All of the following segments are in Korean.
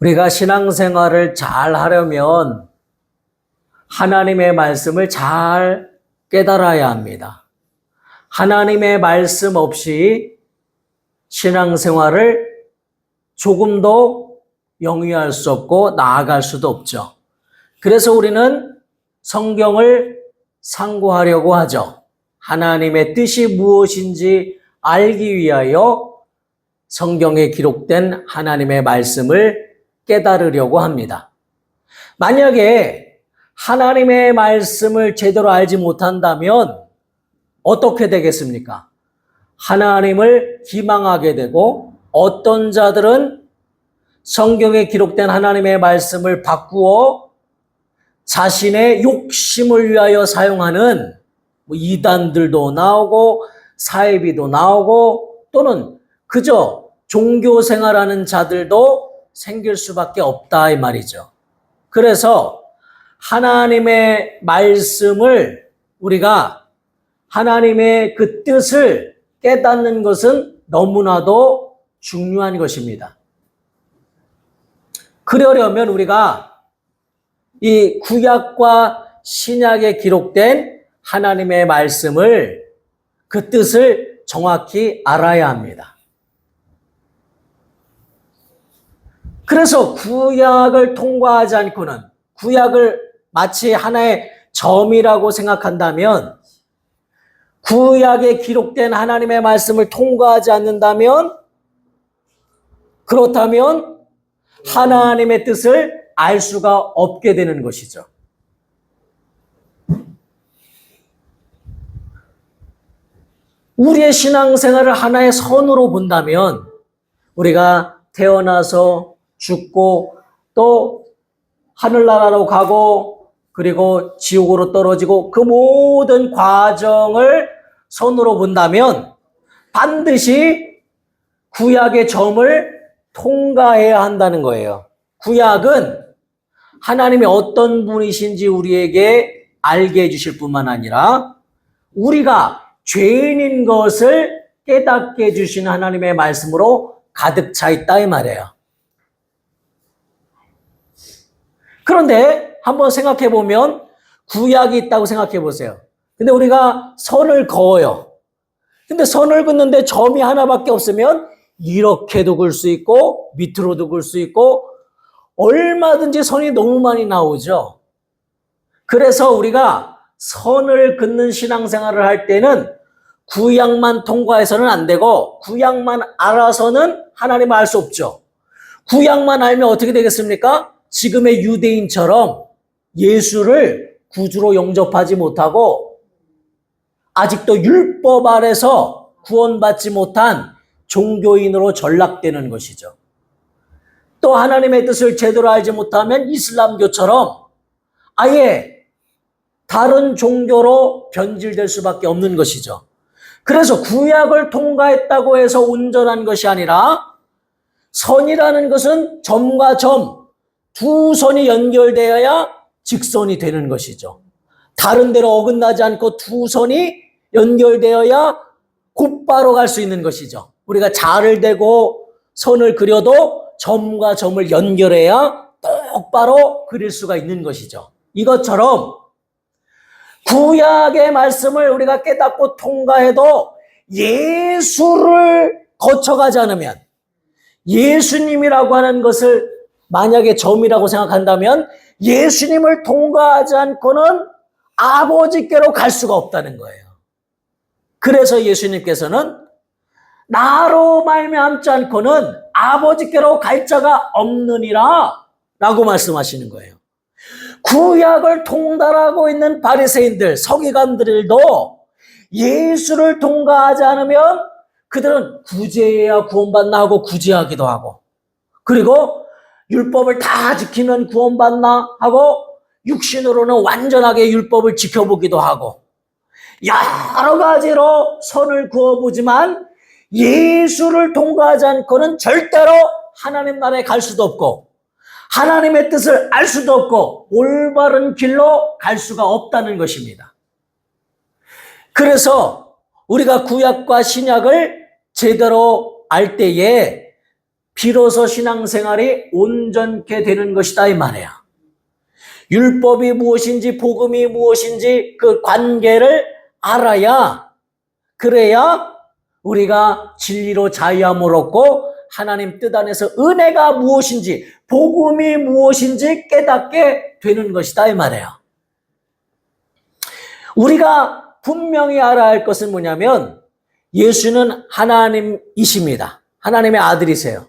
우리가 신앙생활을 잘 하려면 하나님의 말씀을 잘 깨달아야 합니다. 하나님의 말씀 없이 신앙생활을 조금도 영위할 수 없고 나아갈 수도 없죠. 그래서 우리는 성경을 상고하려고 하죠. 하나님의 뜻이 무엇인지 알기 위하여 성경에 기록된 하나님의 말씀을 깨달으려고 합니다. 만약에 하나님의 말씀을 제대로 알지 못한다면 어떻게 되겠습니까? 하나님을 기망하게 되고 어떤 자들은 성경에 기록된 하나님의 말씀을 바꾸어 자신의 욕심을 위하여 사용하는 이단들도 나오고 사이비도 나오고 또는 그저 종교 생활하는 자들도 생길 수밖에 없다 이 말이죠. 그래서 하나님의 말씀을 우리가 하나님의 그 뜻을 깨닫는 것은 너무나도 중요한 것입니다. 그러려면 우리가 이 구약과 신약에 기록된 하나님의 말씀을 그 뜻을 정확히 알아야 합니다. 그래서 구약을 통과하지 않고는 구약을 마치 하나의 점이라고 생각한다면 구약에 기록된 하나님의 말씀을 통과하지 않는다면 그렇다면 하나님의 뜻을 알 수가 없게 되는 것이죠. 우리의 신앙생활을 하나의 선으로 본다면 우리가 태어나서 죽고 또 하늘나라로 가고 그리고 지옥으로 떨어지고 그 모든 과정을 선으로 본다면 반드시 구약의 점을 통과해야 한다는 거예요. 구약은 하나님이 어떤 분이신지 우리에게 알게 해주실 뿐만 아니라 우리가 죄인인 것을 깨닫게 해주시는 하나님의 말씀으로 가득 차 있다 이 말이에요. 그런데 한번 생각해 보면 구약이 있다고 생각해 보세요. 근데 우리가 선을 그어요. 근데 선을 긋는데 점이 하나밖에 없으면 이렇게도 글 수 있고 밑으로도 글 수 있고 얼마든지 선이 너무 많이 나오죠. 그래서 우리가 선을 긋는 신앙생활을 할 때는 구약만 통과해서는 안 되고 구약만 알아서는 하나님을 알 수 없죠. 구약만 알면 어떻게 되겠습니까? 지금의 유대인처럼 예수를 구주로 영접하지 못하고 아직도 율법 아래서 구원받지 못한 종교인으로 전락되는 것이죠. 또 하나님의 뜻을 제대로 알지 못하면 이슬람교처럼 아예 다른 종교로 변질될 수밖에 없는 것이죠. 그래서 구약을 통과했다고 해서 온전한 것이 아니라 선이라는 것은 점과 점 두 선이 연결되어야 직선이 되는 것이죠. 다른 데로 어긋나지 않고 두 선이 연결되어야 곧바로 갈 수 있는 것이죠. 우리가 자를 대고 선을 그려도 점과 점을 연결해야 똑바로 그릴 수가 있는 것이죠. 이것처럼 구약의 말씀을 우리가 깨닫고 통과해도 예수를 거쳐가지 않으면 예수님이라고 하는 것을 만약에 점이라고 생각한다면 예수님을 통과하지 않고는 아버지께로 갈 수가 없다는 거예요. 그래서 예수님께서는 나로 말미암지 않고는 아버지께로 갈 자가 없느니라 라고 말씀하시는 거예요. 구약을 통달하고 있는 바리새인들, 서기관들도 예수를 통과하지 않으면 그들은 구제해야 구원받나 하고 구제하기도 하고 그리고 율법을 다 지키면 구원받나 하고 육신으로는 완전하게 율법을 지켜보기도 하고 여러 가지로 선을 그어보지만 예수를 통과하지 않고는 절대로 하나님 나라에 갈 수도 없고 하나님의 뜻을 알 수도 없고 올바른 길로 갈 수가 없다는 것입니다. 그래서 우리가 구약과 신약을 제대로 알 때에 비로소 신앙생활이 온전케 되는 것이다 이 말이에요. 율법이 무엇인지 복음이 무엇인지 그 관계를 알아야, 그래야 우리가 진리로 자유함을 얻고 하나님 뜻 안에서 은혜가 무엇인지 복음이 무엇인지 깨닫게 되는 것이다 이 말이에요. 우리가 분명히 알아야 할 것은 뭐냐면 예수는 하나님이십니다. 하나님의 아들이세요.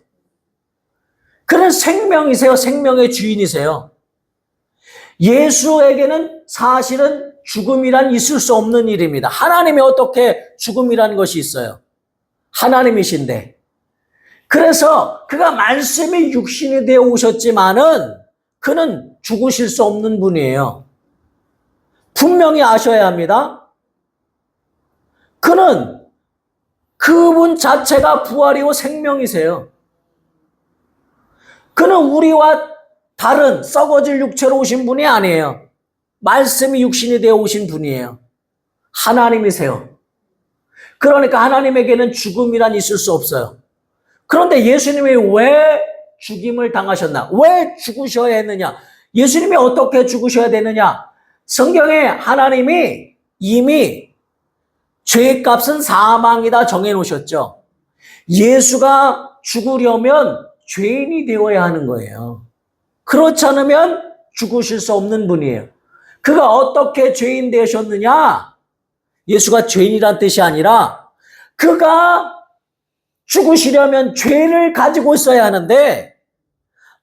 그는 생명이세요. 생명의 주인이세요. 예수에게는 사실은 죽음이란 있을 수 없는 일입니다. 하나님이 어떻게 죽음이라는 것이 있어요? 하나님이신데. 그래서 그가 말씀이 육신이 되어 오셨지만은 그는 죽으실 수 없는 분이에요. 분명히 아셔야 합니다. 그는 그분 자체가 부활이고 생명이세요. 그는 우리와 다른 썩어질 육체로 오신 분이 아니에요. 말씀이 육신이 되어 오신 분이에요. 하나님이세요. 그러니까 하나님에게는 죽음이란 있을 수 없어요. 그런데 예수님이 왜 죽임을 당하셨나? 왜 죽으셔야 했느냐? 예수님이 어떻게 죽으셔야 되느냐? 성경에 하나님이 이미 죄값은 사망이다 정해놓으셨죠. 예수가 죽으려면 죄인이 되어야 하는 거예요. 그렇지 않으면 죽으실 수 없는 분이에요. 그가 어떻게 죄인 되셨느냐? 예수가 죄인이란 뜻이 아니라 그가 죽으시려면 죄를 가지고 있어야 하는데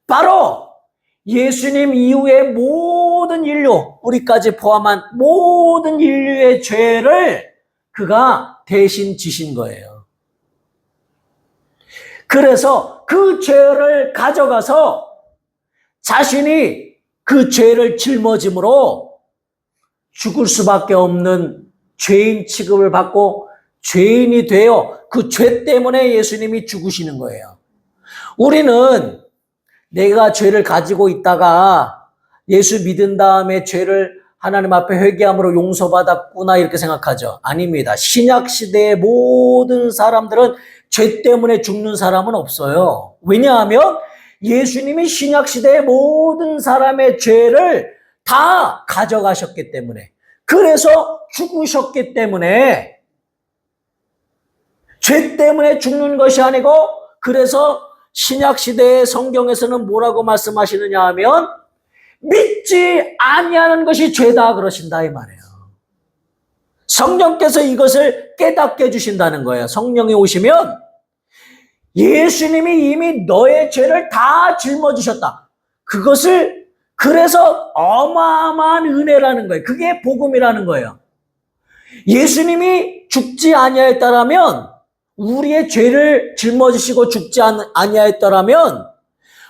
바로 예수님 이후의 모든 인류, 우리까지 포함한 모든 인류의 죄를 그가 대신 지신 거예요. 그래서 그 죄를 가져가서 자신이 그 죄를 짊어짐으로 죽을 수밖에 없는 죄인 취급을 받고 죄인이 되어 그 죄 때문에 예수님이 죽으시는 거예요. 우리는 내가 죄를 가지고 있다가 예수 믿은 다음에 죄를 하나님 앞에 회개함으로 용서받았구나 이렇게 생각하죠. 아닙니다. 신약 시대의 모든 사람들은 죄 때문에 죽는 사람은 없어요. 왜냐하면 예수님이 신약 시대의 모든 사람의 죄를 다 가져가셨기 때문에, 그래서 죽으셨기 때문에, 죄 때문에 죽는 것이 아니고, 그래서 신약 시대의 성경에서는 뭐라고 말씀하시느냐 하면 믿지 아니하는 것이 죄다 그러신다 이 말이에요. 성령께서 이것을 깨닫게 해주신다는 거예요. 성령이 오시면 예수님이 이미 너의 죄를 다 짊어지셨다. 그것을 그래서 어마어마한 은혜라는 거예요. 그게 복음이라는 거예요. 예수님이 죽지 아니하였다라면, 우리의 죄를 짊어지시고 죽지 아니하였다라면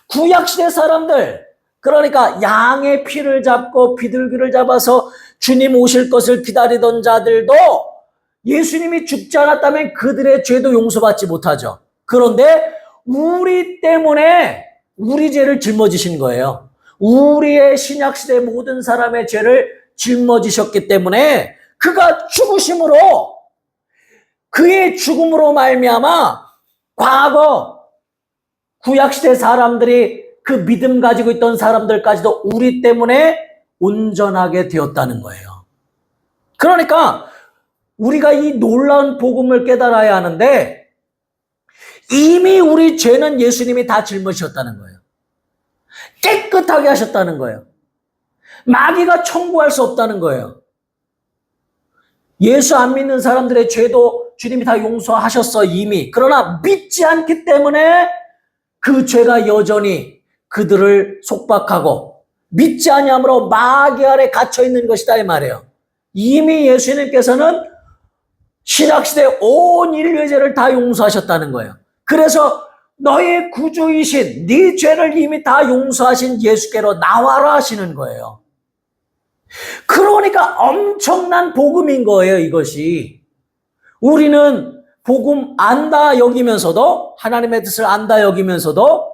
구약시대 사람들, 그러니까 양의 피를 잡고 비둘기를 잡아서 주님 오실 것을 기다리던 자들도 예수님이 죽지 않았다면 그들의 죄도 용서받지 못하죠. 그런데 우리 때문에 우리 죄를 짊어지신 거예요. 우리의 신약시대 모든 사람의 죄를 짊어지셨기 때문에 그가 죽으심으로, 그의 죽음으로 말미암아 과거 구약시대 사람들이 그 믿음 가지고 있던 사람들까지도 우리 때문에 온전하게 되었다는 거예요. 그러니까 우리가 이 놀라운 복음을 깨달아야 하는데, 이미 우리 죄는 예수님이 다 짊어지셨다는 거예요. 깨끗하게 하셨다는 거예요. 마귀가 청구할 수 없다는 거예요. 예수 안 믿는 사람들의 죄도 주님이 다 용서하셨어 이미. 그러나 믿지 않기 때문에 그 죄가 여전히 그들을 속박하고 믿지 아니함으로 마귀 아래 갇혀 있는 것이다 이 말이에요. 이미 예수님께서는 신약시대 온 인류의 죄를 다 용서하셨다는 거예요. 그래서 너의 구주이신 네 죄를 이미 다 용서하신 예수께로 나와라 하시는 거예요. 그러니까 엄청난 복음인 거예요, 이것이. 우리는 복음 안다 여기면서도, 하나님의 뜻을 안다 여기면서도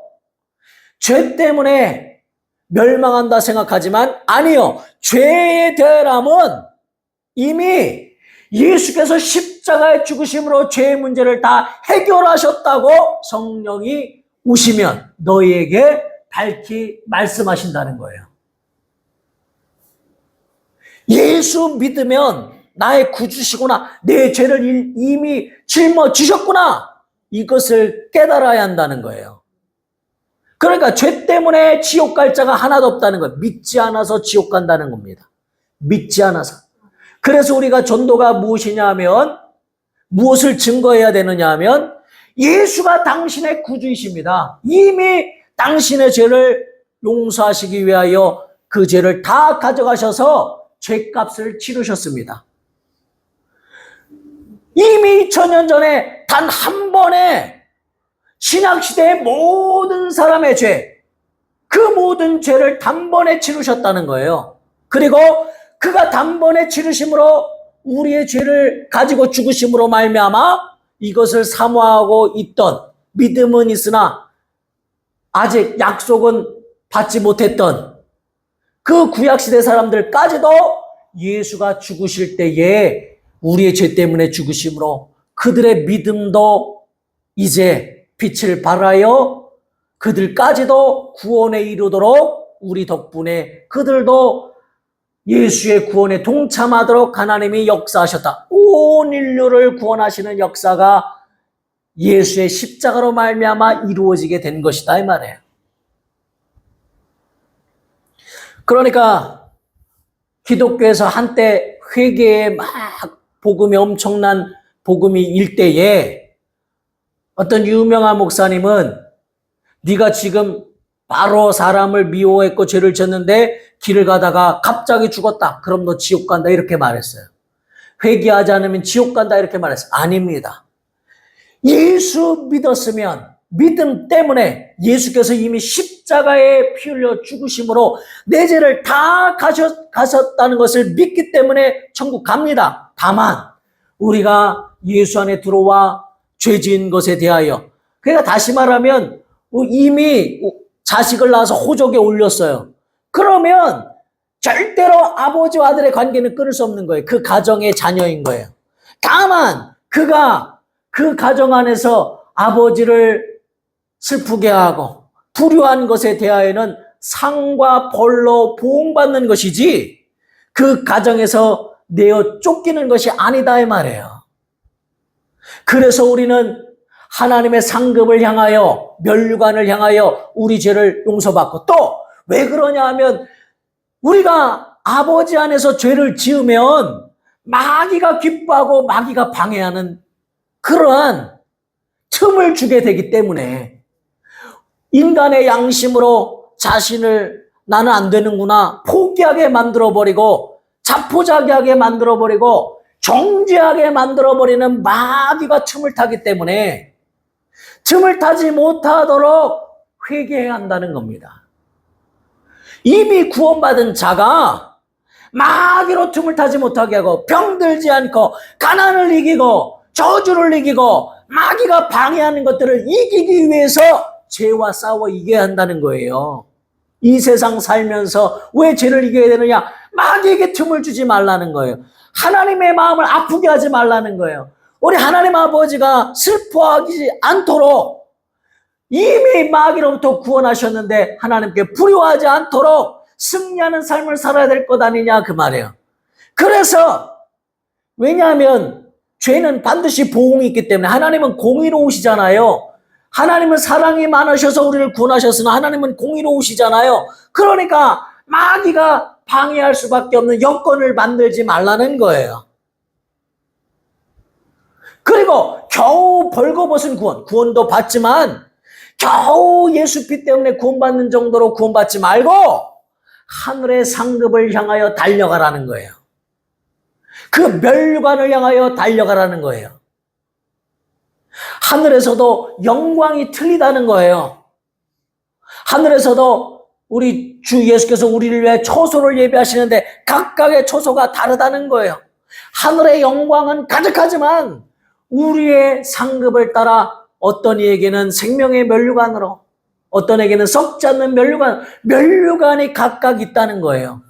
죄 때문에 멸망한다 생각하지만 아니요. 죄의 대람은 이미 예수께서 십자가에 죽으심으로 죄의 문제를 다 해결하셨다고 성령이 오시면 너희에게 밝히 말씀하신다는 거예요. 예수 믿으면 나의 구주시구나, 내 죄를 이미 짊어지셨구나, 이것을 깨달아야 한다는 거예요. 그러니까 죄 때문에 지옥 갈 자가 하나도 없다는 거예요. 믿지 않아서 지옥 간다는 겁니다. 믿지 않아서. 그래서 우리가 전도가 무엇이냐 하면, 무엇을 증거해야 되느냐 하면, 예수가 당신의 구주이십니다. 이미 당신의 죄를 용서하시기 위하여 그 죄를 다 가져가셔서 죄값을 치르셨습니다. 이미 2000년 전에 단 한 번에 신약시대의 모든 사람의 죄, 그 모든 죄를 단번에 치르셨다는 거예요. 그리고 그가 단번에 치르심으로 우리의 죄를 가지고 죽으심으로 말미암아 이것을 사모하고 있던, 믿음은 있으나 아직 약속은 받지 못했던 그 구약시대 사람들까지도 예수가 죽으실 때에 우리의 죄 때문에 죽으심으로 그들의 믿음도 이제 빛을 발하여 그들까지도 구원에 이르도록 우리 덕분에 그들도 예수의 구원에 동참하도록 하나님이 역사하셨다. 온 인류를 구원하시는 역사가 예수의 십자가로 말미암아 이루어지게 된 것이다, 이 말이에요. 그러니까 기독교에서 한때 회개에 막 복음이 엄청난 복음이 일 때에 어떤 유명한 목사님은 네가 지금 바로 사람을 미워했고 죄를 졌는데 길을 가다가 갑자기 죽었다. 그럼 너 지옥 간다, 이렇게 말했어요. 회개하지 않으면 지옥 간다, 이렇게 말했어요. 아닙니다. 예수 믿었으면 믿음 때문에 예수께서 이미 십자가에 피 흘려 죽으심으로 내 죄를 다 가셨다는 것을 믿기 때문에 천국 갑니다. 다만 우리가 예수 안에 들어와 죄 지은 것에 대하여, 그러니까 다시 말하면 이미 자식을 낳아서 호적에 올렸어요. 그러면 절대로 아버지와 아들의 관계는 끊을 수 없는 거예요. 그 가정의 자녀인 거예요. 다만 그가 그 가정 안에서 아버지를 슬프게 하고 불효한 것에 대하여는 상과 벌로 보응받는 것이지 그 가정에서 내어 쫓기는 것이 아니다, 이 말이에요. 그래서 우리는 하나님의 상급을 향하여, 면류관을 향하여 우리 죄를 용서받고, 또 왜 그러냐 하면 우리가 아버지 안에서 죄를 지으면 마귀가 기뻐하고 마귀가 방해하는 그러한 틈을 주게 되기 때문에 인간의 양심으로 자신을 나는 안 되는구나 포기하게 만들어버리고 자포자기하게 만들어버리고 정죄하게 만들어버리는 마귀가 틈을 타기 때문에 틈을 타지 못하도록 회개해야 한다는 겁니다. 이미 구원받은 자가 마귀로 틈을 타지 못하게 하고 병들지 않고 가난을 이기고 저주를 이기고 마귀가 방해하는 것들을 이기기 위해서 죄와 싸워 이겨야 한다는 거예요. 이 세상 살면서 왜 죄를 이겨야 되느냐? 마귀에게 틈을 주지 말라는 거예요. 하나님의 마음을 아프게 하지 말라는 거예요. 우리 하나님 아버지가 슬퍼하지 않도록 이미 마귀로부터 구원하셨는데 하나님께 불효하지 않도록 승리하는 삶을 살아야 될 것 아니냐, 그 말이에요. 그래서 왜냐하면 죄는 반드시 보응이 있기 때문에 하나님은 공의로우시잖아요. 하나님은 사랑이 많으셔서 우리를 구원하셨으나 하나님은 공의로우시잖아요. 그러니까 마귀가 방해할 수밖에 없는 여건을 만들지 말라는 거예요. 그리고 겨우 벌거벗은 구원도 받지만 겨우 예수 피 때문에 구원받는 정도로 구원받지 말고 하늘의 상급을 향하여 달려가라는 거예요. 그 멸관을 향하여 달려가라는 거예요. 하늘에서도 영광이 틀리다는 거예요. 하늘에서도 우리 주 예수께서 우리를 위해 초소를 예비하시는데 각각의 초소가 다르다는 거예요. 하늘의 영광은 가득하지만 우리의 상급을 따라 어떤 이에게는 생명의 면류관으로, 어떤 에게는 썩지 않는 면류관이 각각 있다는 거예요.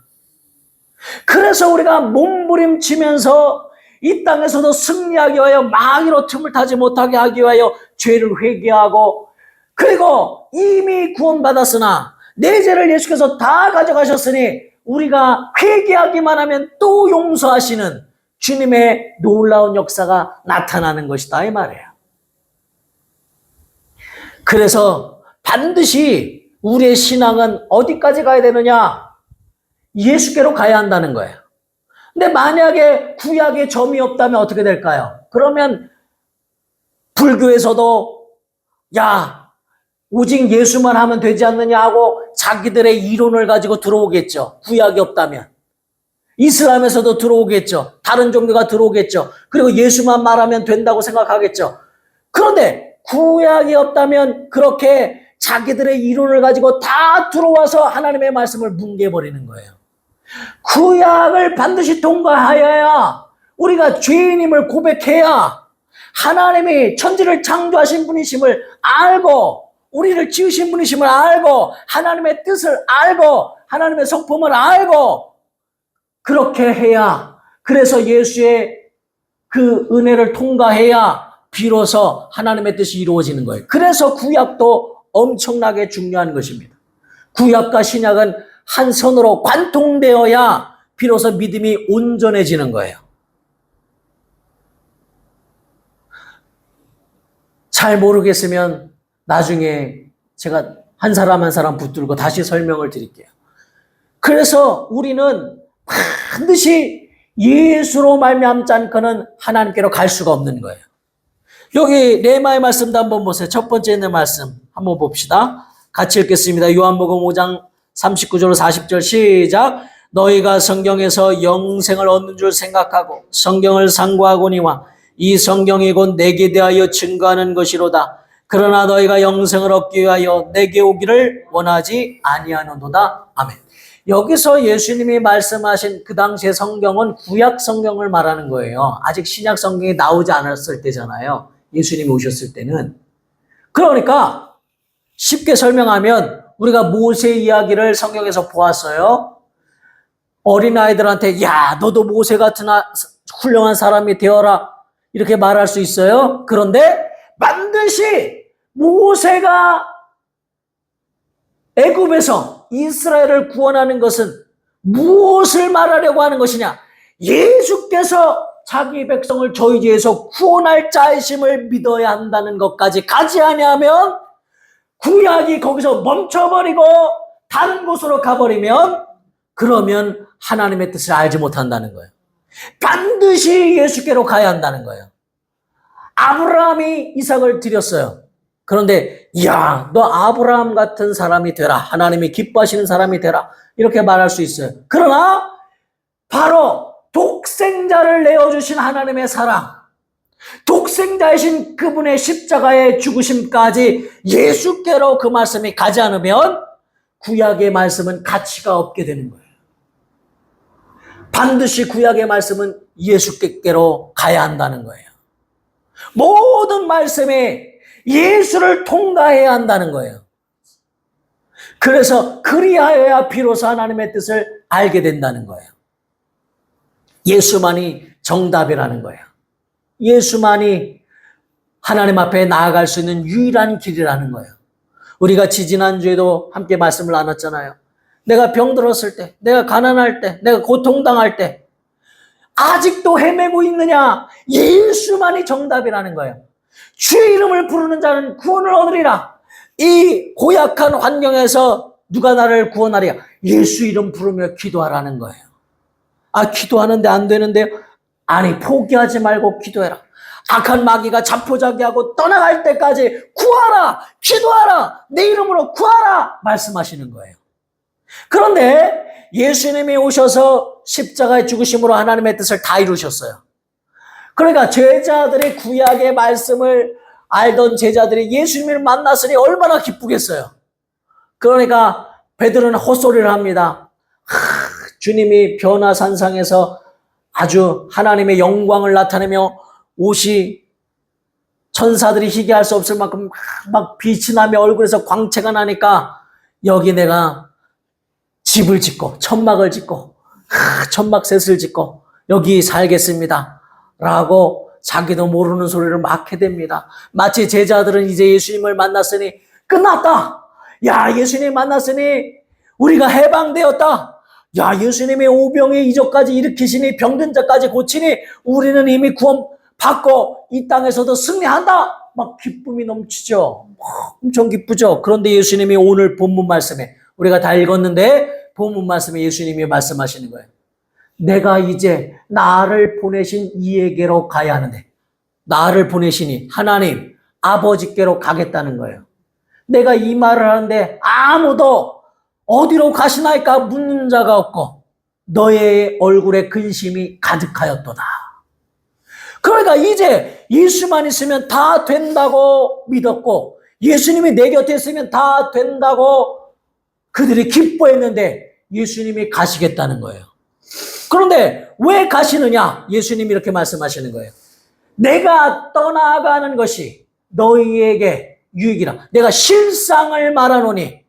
그래서 우리가 몸부림치면서 이 땅에서도 승리하기 위하여 마귀로 틈을 타지 못하게 하기 위하여 죄를 회개하고 그리고 이미 구원받았으나 내 죄를 예수께서 다 가져가셨으니 우리가 회개하기만 하면 또 용서하시는 주님의 놀라운 역사가 나타나는 것이다 이 말이에요. 그래서 반드시 우리의 신앙은 어디까지 가야 되느냐? 예수께로 가야 한다는 거예요. 근데 만약에 구약에 점이 없다면 어떻게 될까요? 그러면 불교에서도 야 오직 예수만 하면 되지 않느냐 하고 자기들의 이론을 가지고 들어오겠죠. 구약이 없다면. 이슬람에서도 들어오겠죠. 다른 종교가 들어오겠죠. 그리고 예수만 말하면 된다고 생각하겠죠. 그런데 구약이 없다면 그렇게 자기들의 이론을 가지고 다 들어와서 하나님의 말씀을 뭉개버리는 거예요. 구약을 반드시 통과하여야 우리가 죄인임을 고백해야 하나님이 천지를 창조하신 분이심을 알고 우리를 지으신 분이심을 알고 하나님의 뜻을 알고 하나님의 성품을 알고 그렇게 해야 그래서 예수의 그 은혜를 통과해야 비로소 하나님의 뜻이 이루어지는 거예요. 그래서 구약도 엄청나게 중요한 것입니다. 구약과 신약은 한 선으로 관통되어야 비로소 믿음이 온전해지는 거예요. 잘 모르겠으면 나중에 제가 한 사람 한 사람 붙들고 다시 설명을 드릴게요. 그래서 우리는 반드시 예수로 말미암지 않고는 하나님께로 갈 수가 없는 거예요. 여기 레마의 말씀도 한번 보세요. 첫 번째 있는 말씀 한번 봅시다. 같이 읽겠습니다. 요한복음 5장 39절 40절 시작. 너희가 성경에서 영생을 얻는 줄 생각하고 성경을 상고하거니와 이 성경이 곧 내게 대하여 증거하는 것이로다. 그러나 너희가 영생을 얻기 위하여 내게 오기를 원하지 아니하노도다. 아멘. 여기서 예수님이 말씀하신 그 당시의 성경은 구약 성경을 말하는 거예요. 아직 신약 성경이 나오지 않았을 때잖아요. 예수님이 오셨을 때는. 그러니까 쉽게 설명하면 우리가 모세 이야기를 성경에서 보았어요. 어린아이들한테 야 너도 모세 같은 훌륭한 사람이 되어라 이렇게 말할 수 있어요. 그런데 반드시 모세가 애굽에서 이스라엘을 구원하는 것은 무엇을 말하려고 하는 것이냐? 예수께서 자기 백성을 저희 죄에서 구원할 자이심을 믿어야 한다는 것까지 가지 아니하면 구약이 거기서 멈춰버리고 다른 곳으로 가버리면 그러면 하나님의 뜻을 알지 못한다는 거예요. 반드시 예수께로 가야 한다는 거예요. 아브라함이 이삭을 드렸어요. 그런데 야, 너 아브라함 같은 사람이 되라. 하나님이 기뻐하시는 사람이 되라. 이렇게 말할 수 있어요. 그러나 바로 독생자를 내어주신 하나님의 사랑, 독생자이신 그분의 십자가의 죽으심까지 예수께로 그 말씀이 가지 않으면 구약의 말씀은 가치가 없게 되는 거예요. 반드시 구약의 말씀은 예수께로 가야 한다는 거예요. 모든 말씀에 예수를 통과해야 한다는 거예요. 그래서 그리하여야 비로소 하나님의 뜻을 알게 된다는 거예요. 예수만이 정답이라는 거예요. 예수만이 하나님 앞에 나아갈 수 있는 유일한 길이라는 거예요. 우리가 지지난주에도 함께 말씀을 나눴잖아요. 내가 병들었을 때, 내가 가난할 때, 내가 고통당할 때 아직도 헤매고 있느냐? 예수만이 정답이라는 거예요. 주의 이름을 부르는 자는 구원을 얻으리라. 이 고약한 환경에서 누가 나를 구원하리야? 예수 이름 부르며 기도하라는 거예요. 아, 기도하는데 안 되는데요? 아니, 포기하지 말고 기도해라. 악한 마귀가 자포자기하고 떠나갈 때까지 구하라, 기도하라, 내 이름으로 구하라 말씀하시는 거예요. 그런데 예수님이 오셔서 십자가의 죽으심으로 하나님의 뜻을 다 이루셨어요. 그러니까 제자들이 구약의 말씀을 알던 제자들이 예수님을 만났으니 얼마나 기쁘겠어요. 그러니까 베드로는 헛소리를 합니다. 주님이 변화산상에서 아주 하나님의 영광을 나타내며 옷이 천사들이 희귀할 수 없을 만큼 막 빛이 나며 얼굴에서 광채가 나니까 여기 내가 집을 짓고 천막을 짓고 천막셋을 짓고 여기 살겠습니다 라고 자기도 모르는 소리를 막 해댑니다. 마치 제자들은 이제 예수님을 만났으니 끝났다. 야, 예수님 만났으니 우리가 해방되었다. 야, 예수님의 오병의 이적까지 일으키시니 병든 자까지 고치니 우리는 이미 구원 받고 이 땅에서도 승리한다. 막 기쁨이 넘치죠. 엄청 기쁘죠. 그런데 예수님이 오늘 본문 말씀에 우리가 다 읽었는데 본문 말씀에 예수님이 말씀하시는 거예요. 내가 이제 나를 보내신 이에게로 가야 하는데, 나를 보내시니 하나님 아버지께로 가겠다는 거예요. 내가 이 말을 하는데 아무도 어디로 가시나이까 묻는 자가 없고 너의 얼굴에 근심이 가득하였도다. 그러니까 이제 예수만 있으면 다 된다고 믿었고 예수님이 내 곁에 있으면 다 된다고 그들이 기뻐했는데 예수님이 가시겠다는 거예요. 그런데 왜 가시느냐? 예수님이 이렇게 말씀하시는 거예요. 내가 떠나가는 것이 너희에게 유익이라. 내가 실상을 말하노니,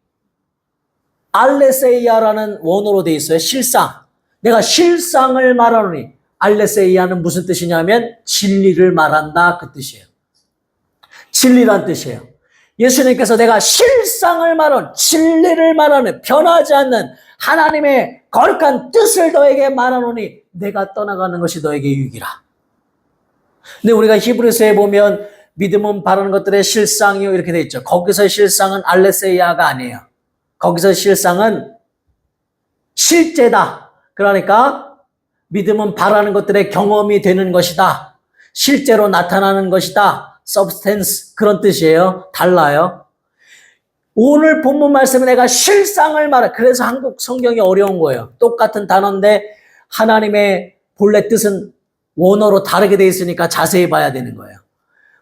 알레세이아라는 원어로 되어 있어요. 실상. 내가 실상을 말하노니, 알레세이아는 무슨 뜻이냐면 진리를 말한다, 그 뜻이에요. 진리란 뜻이에요. 예수님께서 내가 실상을 말하는, 진리를 말하는, 변하지 않는 하나님의 거룩한 뜻을 너에게 말하노니 내가 떠나가는 것이 너에게 유익이라. 근데 우리가 히브리서에 보면 믿음은 바라는 것들의 실상이요 이렇게 돼 있죠. 거기서 실상은 알레세이아가 아니에요. 거기서 실상은 실제다. 그러니까 믿음은 바라는 것들의 경험이 되는 것이다. 실제로 나타나는 것이다. substance 그런 뜻이에요. 달라요. 오늘 본문 말씀은 내가 실상을 말해. 그래서 한국 성경이 어려운 거예요. 똑같은 단어인데 하나님의 본래 뜻은 원어로 다르게 되어 있으니까 자세히 봐야 되는 거예요.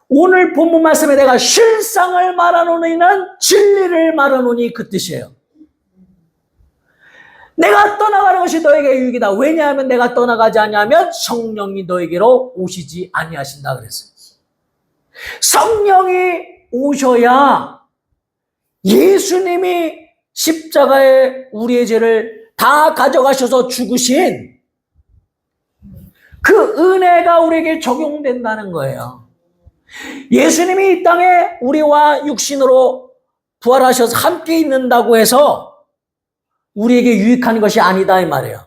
오늘 본문 말씀에 내가 실상을 말하노니는 진리를 말하노니 그 뜻이에요. 내가 떠나가는 것이 너에게 유익이다. 왜냐하면 내가 떠나가지 않냐면 성령이 너에게로 오시지 아니하신다 그랬어요. 성령이 오셔야 예수님이 십자가에 우리의 죄를 다 가져가셔서 죽으신 그 은혜가 우리에게 적용된다는 거예요. 예수님이 이 땅에 우리와 육신으로 부활하셔서 함께 있는다고 해서 우리에게 유익한 것이 아니다 이 말이에요.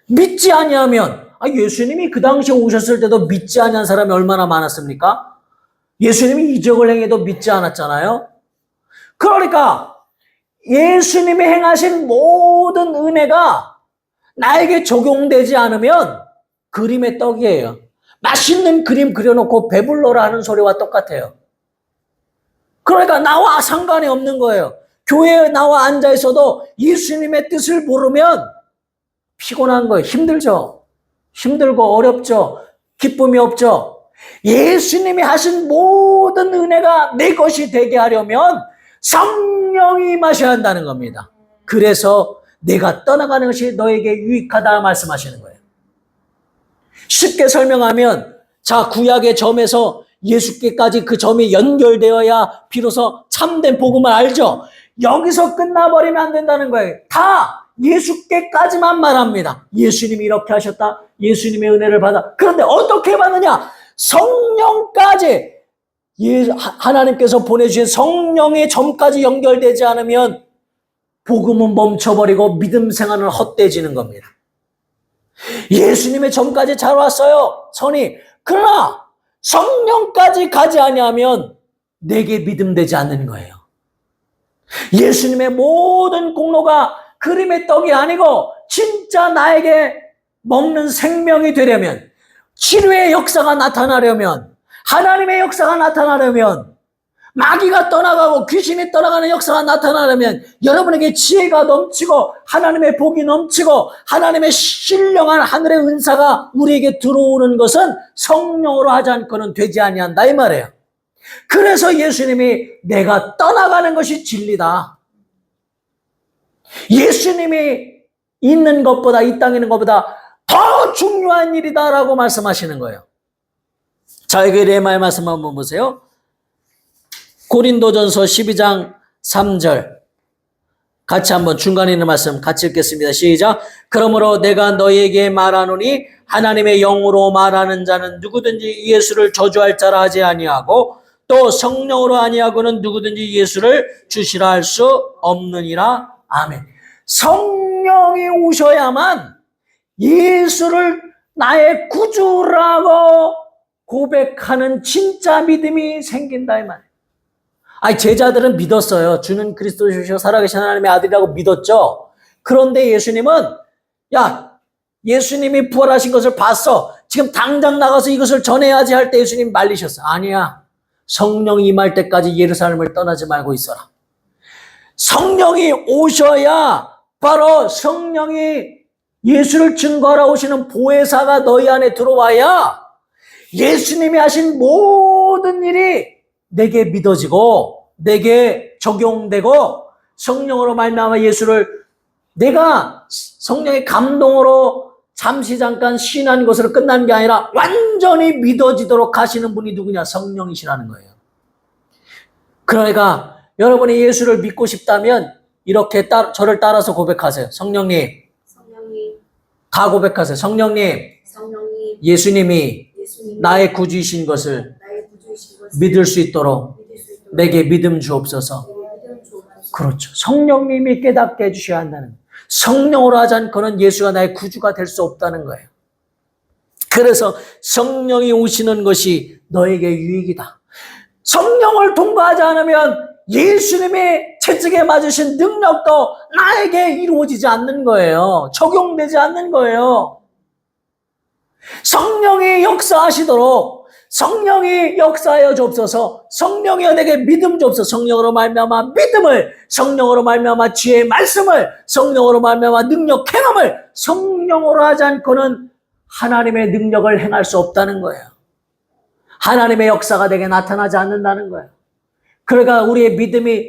믿지 아니하면 예수님이 그 당시에 오셨을 때도 믿지 아니한 사람이 얼마나 많았습니까? 예수님이 이적을 행해도 믿지 않았잖아요. 그러니까 예수님이 행하신 모든 은혜가 나에게 적용되지 않으면 그림의 떡이에요. 맛있는 그림 그려놓고 배불러라 하는 소리와 똑같아요. 그러니까 나와 상관이 없는 거예요. 교회에 나와 앉아있어도 예수님의 뜻을 모르면 피곤한 거예요. 힘들죠. 힘들고 어렵죠. 기쁨이 없죠. 예수님이 하신 모든 은혜가 내 것이 되게 하려면 성령이 임하셔야 한다는 겁니다. 그래서 내가 떠나가는 것이 너에게 유익하다 말씀하시는 거예요. 쉽게 설명하면 자 구약의 점에서 예수께까지 그 점이 연결되어야 비로소 참된 복음을 알죠. 여기서 끝나버리면 안 된다는 거예요. 다 예수께까지만 말합니다. 예수님이 이렇게 하셨다. 예수님의 은혜를 받아. 그런데 어떻게 받느냐? 성령까지 하나님께서 보내주신 성령의 점까지 연결되지 않으면 복음은 멈춰버리고 믿음 생활은 헛되어지는 겁니다. 예수님의 점까지 잘 왔어요. 선이. 그러나 성령까지 가지 아니하면 내게 믿음되지 않는 거예요. 예수님의 모든 공로가 그림의 떡이 아니고 진짜 나에게 먹는 생명이 되려면 치료의 역사가 나타나려면 하나님의 역사가 나타나려면 마귀가 떠나가고 귀신이 떠나가는 역사가 나타나려면 여러분에게 지혜가 넘치고 하나님의 복이 넘치고 하나님의 신령한 하늘의 은사가 우리에게 들어오는 것은 성령으로 하지 않고는 되지 아니한다 이 말이에요. 그래서 예수님이 내가 떠나가는 것이 진리다. 예수님이 있는 것보다 이 땅에 있는 것보다 더 중요한 일이다라고 말씀하시는 거예요. 자, 여기 레마의 말씀 한번 보세요. 고린도전서 12장 3절 같이 한번 중간에 있는 말씀 같이 읽겠습니다. 시작. 그러므로 내가 너희에게 말하노니 하나님의 영으로 말하는 자는 누구든지 예수를 저주할 자라 하지 아니하고 또 성령으로 아니하고는 누구든지 예수를 주시라 할 수 없느니라. 아멘. 성령이 오셔야만 예수를 나의 구주라고 고백하는 진짜 믿음이 생긴다 이 말이에요. 아니, 제자들은 믿었어요. 주는 그리스도시요 살아계신 하나님의 아들이라고 믿었죠. 그런데 예수님은, 야, 예수님이 부활하신 것을 봤어. 지금 당장 나가서 이것을 전해야지 할 때 예수님이 말리셨어. 아니야. 성령이 임할 때까지 예루살렘을 떠나지 말고 있어라. 성령이 오셔야 바로 성령이 예수를 증거하러 오시는 보혜사가 너희 안에 들어와야 예수님이 하신 모든 일이 내게 믿어지고 내게 적용되고 성령으로 말미암아 예수를 내가 성령의 감동으로 잠시 잠깐 신한 것으로 끝난 게 아니라 완전히 믿어지도록 하시는 분이 누구냐? 성령이시라는 거예요. 그러니까 여러분이 예수를 믿고 싶다면 이렇게 저를 따라서 고백하세요. 성령님. 다 고백하세요. 성령님. 예수님이 나의 구주이신 것을 믿을 수 있도록 내게 믿음 주옵소서. 그렇죠. 성령님이 깨닫게 해주셔야 한다는 거예요. 성령으로 하지 않고는 예수가 나의 구주가 될 수 없다는 거예요. 그래서 성령이 오시는 것이 너에게 유익이다. 성령을 통과하지 않으면 예수님의 채찍에 맞으신 능력도 나에게 이루어지지 않는 거예요. 적용되지 않는 거예요. 성령이 역사하시도록 성령이 역사하여 주옵소서. 성령이여 내게 믿음 주옵소서. 성령으로 말미암아 믿음을, 성령으로 말미암아 지혜의 말씀을, 성령으로 말미암아 능력 행함을, 성령으로 하지 않고는 하나님의 능력을 행할 수 없다는 거예요. 하나님의 역사가 내게 나타나지 않는다는 거예요. 그러니까 우리의 믿음이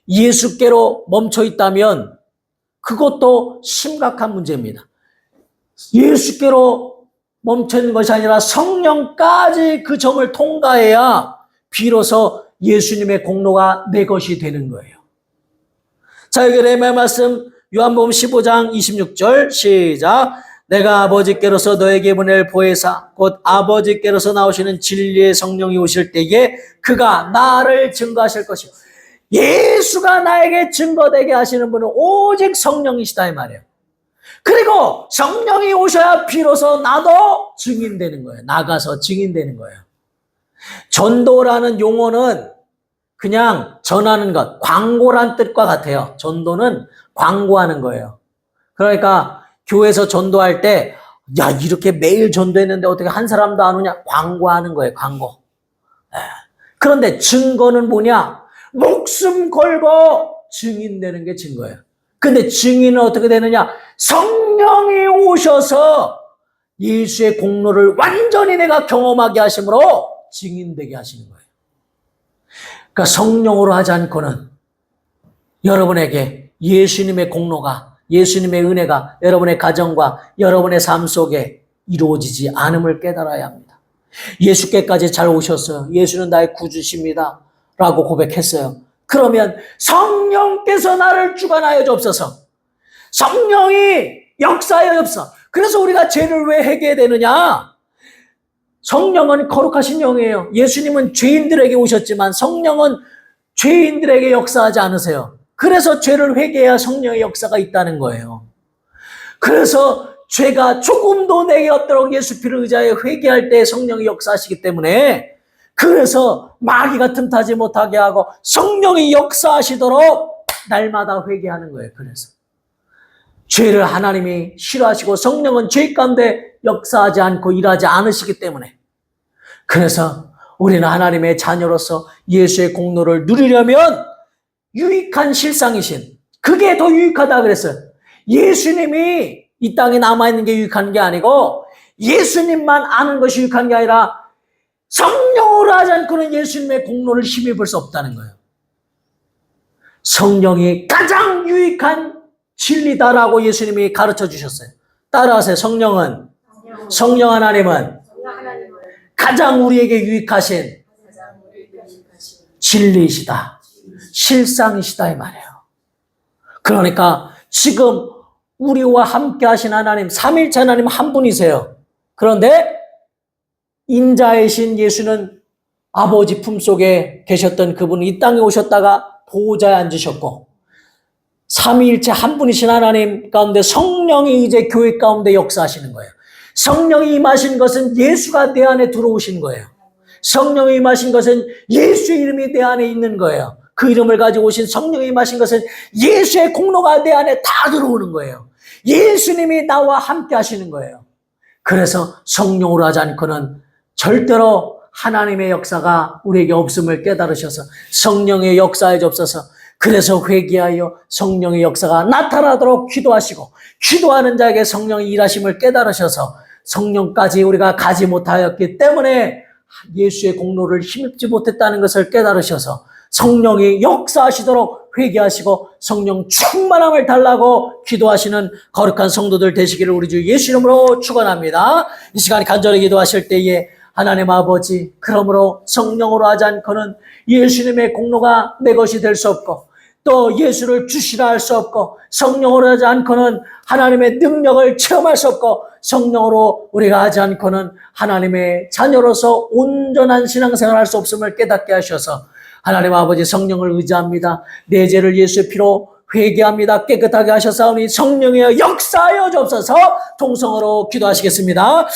예수께로 멈춰 있다면 그것도 심각한 문제입니다. 예수께로 멈춰 있는 것이 아니라 성령까지 그 점을 통과해야 비로소 예수님의 공로가 내 것이 되는 거예요. 자, 여기 레미야 말씀 요한복음 15장 26절 시작. 내가 아버지께로서 너에게 보낼 보혜사 곧 아버지께로서 나오시는 진리의 성령이 오실 때에 그가 나를 증거하실 것이요. 예수가 나에게 증거되게 하시는 분은 오직 성령이시다 이 말이에요. 그리고 성령이 오셔야 비로소 나도 증인되는 거예요. 나가서 증인되는 거예요. 전도라는 용어는 그냥 전하는 것, 광고란 뜻과 같아요. 전도는 광고하는 거예요. 그러니까 교회에서 전도할 때, 야, 이렇게 매일 전도했는데 어떻게 한 사람도 안 오냐? 광고하는 거예요, 광고. 그런데 증거는 뭐냐? 목숨 걸고 증인되는 게 증거예요. 근데 증인은 어떻게 되느냐? 성령이 오셔서 예수의 공로를 완전히 내가 경험하게 하심으로 증인되게 하시는 거예요. 그러니까 성령으로 하지 않고는 여러분에게 예수님의 공로가, 예수님의 은혜가 여러분의 가정과 여러분의 삶 속에 이루어지지 않음을 깨달아야 합니다. 예수께까지 잘 오셨어요. 예수는 나의 구주십니다. 라고 고백했어요. 그러면 성령께서 나를 주관하여 주옵소서. 성령이 역사하여 주옵소서. 그래서 우리가 죄를 왜 회개해야 되느냐? 성령은 거룩하신 영이에요. 예수님은 죄인들에게 오셨지만 성령은 죄인들에게 역사하지 않으세요. 그래서 죄를 회개해야 성령의 역사가 있다는 거예요. 그래서 죄가 조금도 내게 없도록 예수 피를 의지하여 회개할 때 성령이 역사하시기 때문에 그래서 마귀가 틈타지 못하게 하고 성령이 역사하시도록 날마다 회개하는 거예요. 그래서 죄를 하나님이 싫어하시고 성령은 죄 가운데 역사하지 않고 일하지 않으시기 때문에 그래서 우리는 하나님의 자녀로서 예수의 공로를 누리려면 유익한 실상이신 그게 더 유익하다 그랬어요. 예수님이 이 땅에 남아있는 게 유익한 게 아니고 예수님만 아는 것이 유익한 게 아니라 성령으로 하지 않고는 예수님의 공로를 힘입을 수 없다는 거예요. 성령이 가장 유익한 진리다라고 예수님이 가르쳐 주셨어요. 따라하세요. 성령 하나님은 가장 우리에게 유익하신 진리이시다. 실상이시다 이 말이에요. 그러니까 지금 우리와 함께 하신 하나님, 삼일체 하나님 한 분이세요. 그런데 인자이신 예수는 아버지 품속에 계셨던 그분은 이 땅에 오셨다가 보호자에 앉으셨고 삼위일체 한 분이신 하나님 가운데 성령이 이제 교회 가운데 역사하시는 거예요. 성령이 임하신 것은 예수가 내 안에 들어오신 거예요. 성령이 임하신 것은 예수의 이름이 내 안에 있는 거예요. 그 이름을 가지고 오신 성령이 임하신 것은 예수의 공로가 내 안에 다 들어오는 거예요. 예수님이 나와 함께 하시는 거예요. 그래서 성령으로 하지 않고는 절대로 하나님의 역사가 우리에게 없음을 깨달으셔서 성령의 역사에 접서서 그래서 회개하여 성령의 역사가 나타나도록 기도하시고 기도하는 자에게 성령의 일하심을 깨달으셔서 성령까지 우리가 가지 못하였기 때문에 예수의 공로를 힘입지 못했다는 것을 깨달으셔서 성령이 역사하시도록 회개하시고 성령 충만함을 달라고 기도하시는 거룩한 성도들 되시기를 우리 주 예수 이름으로 축원합니다. 이 시간 간절히 기도하실 때에 하나님 아버지, 그러므로 성령으로 하지 않고는 예수님의 공로가 내 것이 될 수 없고 또 예수를 주시라 할 수 없고 성령으로 하지 않고는 하나님의 능력을 체험할 수 없고 성령으로 우리가 하지 않고는 하나님의 자녀로서 온전한 신앙생활을 할 수 없음을 깨닫게 하셔서 하나님 아버지 성령을 의지합니다. 내 죄를 예수의 피로 회개합니다. 깨끗하게 하셨사오니 성령이여 역사하여 주옵소서. 통성으로 기도하시겠습니다.